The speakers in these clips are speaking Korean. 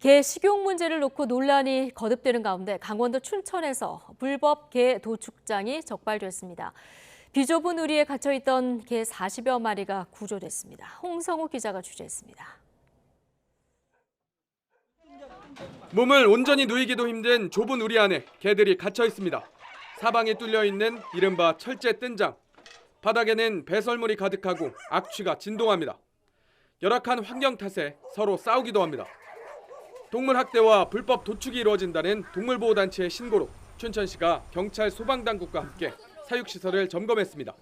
개 식용 문제를 놓고 논란이 거듭되는 가운데 강원도 춘천에서 불법 개 도축장이 적발됐습니다. 비좁은 우리에 갇혀있던 개 40여 마리가 구조됐습니다. 홍성우 기자가 취재했습니다. 몸을 온전히 누이기도 힘든 좁은 우리 안에 개들이 갇혀 있습니다. 사방이 뚫려 있는 이른바 철제 뜬장. 바닥에는 배설물이 가득하고 악취가 진동합니다. 열악한 환경 탓에 서로 싸우기도 합니다. 동물 학대와 불법 도축이 이루어진다는 동물보호단체의 신고로 춘천시가 경찰 소방당국과 함께 사육시설을 점검했습니다.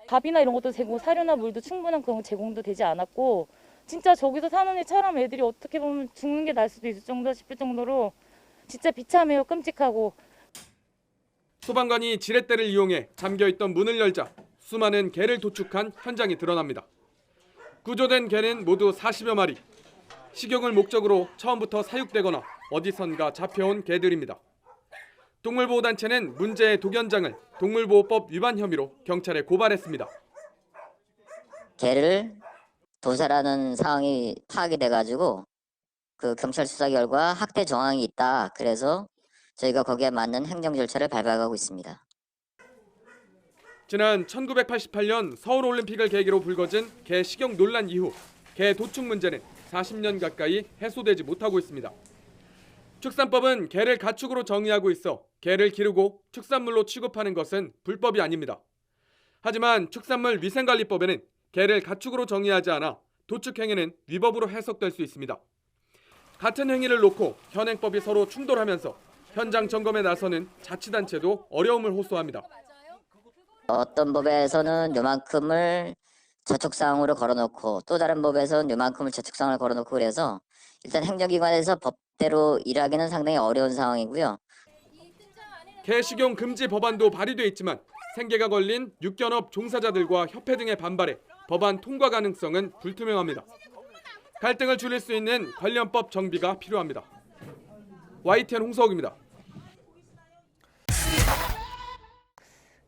밥이나 이런 것도 되고 사료나 물도 충분한 그런 제공도 되지 않았고 진짜 저기서 사는 애처럼 애들이 어떻게 보면 죽는 게 날 수도 있을 정도 싶을 정도로 진짜 비참해요. 끔찍하고. 소방관이 지렛대를 이용해 잠겨있던 문을 열자 수많은 개를 도축한 현장이 드러납니다. 구조된 개는 모두 40여 마리. 식용을 목적으로 처음부터 사육되거나 어디선가 잡혀온 개들입니다. 동물보호단체는 문제의 독연장을 동물보호법 위반 혐의로 경찰에 고발했습니다. 개를 도살하는 상황이 파악이 돼가지고 그 경찰 수사 결과 학대 정황이 있다. 그래서 저희가 거기에 맞는 행정 절차를 밟아가고 있습니다. 지난 1988년 서울올림픽을 계기로 불거진 개 식용 논란 이후 개 도축 문제는 40년 가까이 해소되지 못하고 있습니다. 축산법은 개를 가축으로 정의하고 있어 개를 기르고 축산물로 취급하는 것은 불법이 아닙니다. 하지만 축산물위생관리법에는 개를 가축으로 정의하지 않아 도축 행위는 위법으로 해석될 수 있습니다. 같은 행위를 놓고 현행법이 서로 충돌하면서 현장 점검에 나서는 자치단체도 어려움을 호소합니다. 어떤 법에서는 요만큼을 저축사항으로 걸어놓고 또 다른 법에서는 요만큼을 저축사항을 걸어놓고 그래서 일단 행정기관에서 법대로 일하기는 상당히 어려운 상황이고요. 개 식용 금지 법안도 발의돼 있지만 생계가 걸린 육견업 종사자들과 협회 등의 반발에 법안 통과 가능성은 불투명합니다. 갈등을 줄일 수 있는 관련법 정비가 필요합니다. YTN 홍석입니다.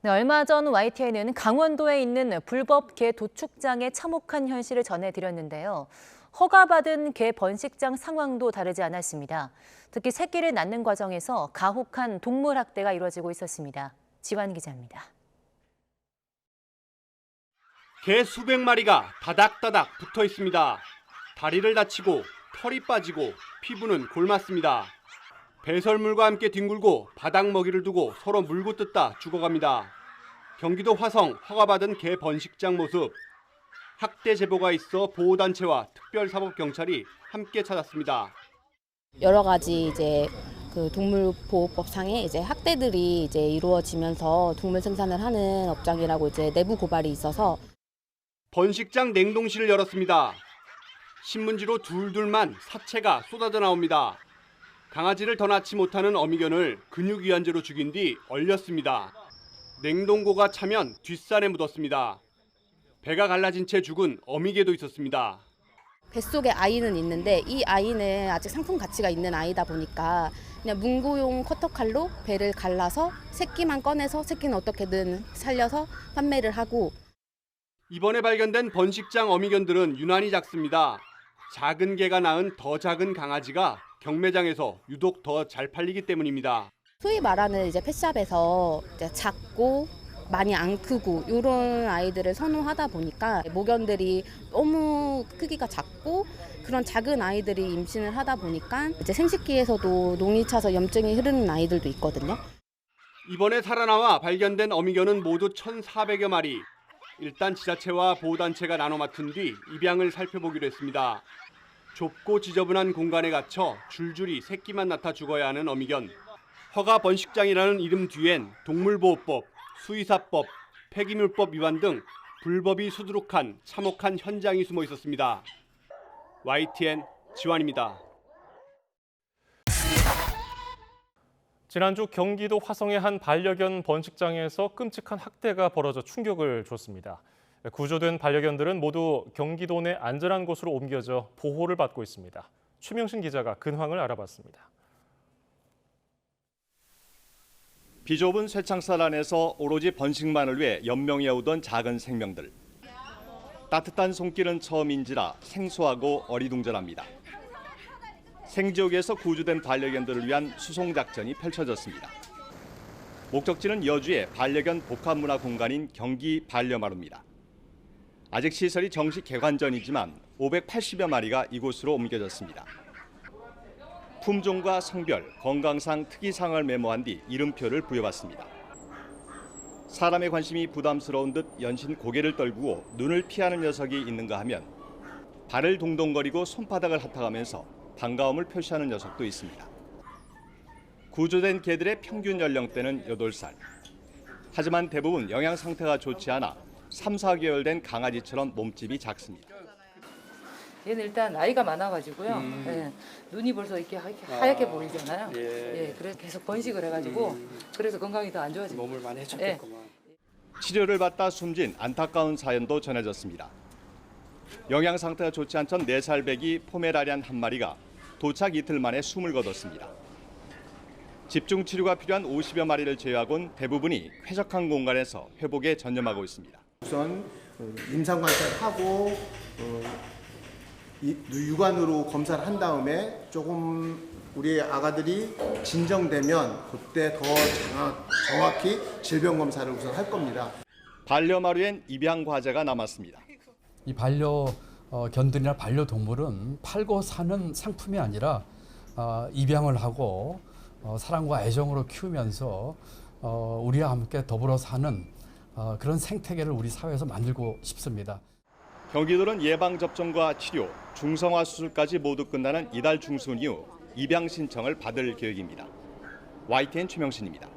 네, 얼마 전 YTN은 강원도에 있는 불법 개 도축장에 참혹한 현실을 전해드렸는데요. 허가받은 개 번식장 상황도 다르지 않았습니다. 특히 새끼를 낳는 과정에서 가혹한 동물 학대가 이루어지고 있었습니다. 지환 기자입니다. 개 수백 마리가 다닥다닥 붙어 있습니다. 다리를 다치고 털이 빠지고 피부는 골맞습니다. 배설물과 함께 뒹굴고 바닥 먹이를 두고 서로 물고 뜯다 죽어갑니다. 경기도 화성 허가받은 개 번식장 모습. 학대 제보가 있어 보호단체와 특별사법경찰이 함께 찾았습니다. 여러 가지 이제 그 동물보호법상에 이제 학대들이 이제 이루어지면서 동물 생산을 하는 업장이라고 이제 내부 고발이 있어서 번식장 냉동실을 열었습니다. 신문지로 둘둘만 사체가 쏟아져 나옵니다. 강아지를 더 낳지 못하는 어미견을 근육이완제로 죽인 뒤 얼렸습니다. 냉동고가 차면 뒷산에 묻었습니다. 배가 갈라진 채 죽은 어미개도 있었습니다. 뱃속에 아이는 있는데 이 아이는 아직 상품 가치가 있는 아이다 보니까 그냥 문구용 커터칼로 배를 갈라서 새끼만 꺼내서 새끼는 어떻게든 살려서 판매를 하고. 이번에 발견된 번식장 어미견들은 유난히 작습니다. 작은 개가 낳은 더 작은 강아지가 경매장에서 유독 더 잘 팔리기 때문입니다. 소위 말하는 이제 펫샵에서 이제 작고 많이 안 크고 이런 아이들을 선호하다 보니까 모견들이 너무 크기가 작고 그런 작은 아이들이 임신을 하다 보니까 이제 생식기에서도 농이 차서 염증이 흐르는 아이들도 있거든요. 이번에 살아나와 발견된 어미견은 모두 1,400여 마리. 일단 지자체와 보호단체가 나눠 맡은 뒤 입양을 살펴보기로 했습니다. 좁고 지저분한 공간에 갇혀 줄줄이 새끼만 낳다 죽어야 하는 어미견. 허가 번식장이라는 이름 뒤엔 동물보호법, 수의사법, 폐기물법 위반 등 불법이 수두룩한 참혹한 현장이 숨어 있었습니다. YTN 지환입니다. 지난주 경기도 화성의 한 반려견 번식장에서 끔찍한 학대가 벌어져 충격을 줬습니다. 구조된 반려견들은 모두 경기도 내 안전한 곳으로 옮겨져 보호를 받고 있습니다. 최명신 기자가 근황을 알아봤습니다. 비좁은 쇠창살 안에서 오로지 번식만을 위해 연명해오던 작은 생명들. 따뜻한 손길은 처음인지라 생소하고 어리둥절합니다. 생지역에서 구조된 반려견들을 위한 수송 작전이 펼쳐졌습니다. 목적지는 여주의 반려견 복합문화 공간인 경기 반려마루입니다. 아직 시설이 정식 개관 전이지만 580여 마리가 이곳으로 옮겨졌습니다. 품종과 성별, 건강상 특이사항을 메모한 뒤 이름표를 부여받습니다. 사람의 관심이 부담스러운 듯 연신 고개를 떨구고 눈을 피하는 녀석이 있는가 하면 발을 동동거리고 손바닥을 핫하면서 반가움을 표시하는 녀석도 있습니다. 구조된 개들의 평균 연령대는 8살. 하지만 대부분 영양 상태가 좋지 않아 3, 4개월 된 강아지처럼 몸집이 작습니다. 얘는 일단 나이가 많아가지고요. 예, 눈이 벌써 이렇게 하얗게 보이잖아요. 예, 그래서 계속 번식을 해가지고 그래서 건강이 더 안 좋아지고 몸을 많이 해쳤겠구만. 치료를 받다 숨진 안타까운 사연도 전해졌습니다. 영양 상태가 좋지 않던 4살 배기 포메라니안 한 마리가 도착 이틀 만에 숨을 거뒀습니다. 집중 치료가 필요한 50여 마리를 제외하고는 대부분이 쾌적한 공간에서 회복에 전념하고 있습니다. 우선 임상 관찰하고 육안으로 검사를 한 다음에 조금 우리 아가들이 진정되면 그때 더 정확히 질병 검사를 우선 할 겁니다. 반려마루엔 입양 과제가 남았습니다. 이 반려견들이나 반려동물은 팔고 사는 상품이 아니라 입양을 하고 사랑과 애정으로 키우면서 우리와 함께 더불어 사는 그런 생태계를 우리 사회에서 만들고 싶습니다. 경기도는 예방접종과 치료, 중성화 수술까지 모두 끝나는 이달 중순 이후 입양 신청을 받을 계획입니다. YTN 최명신입니다.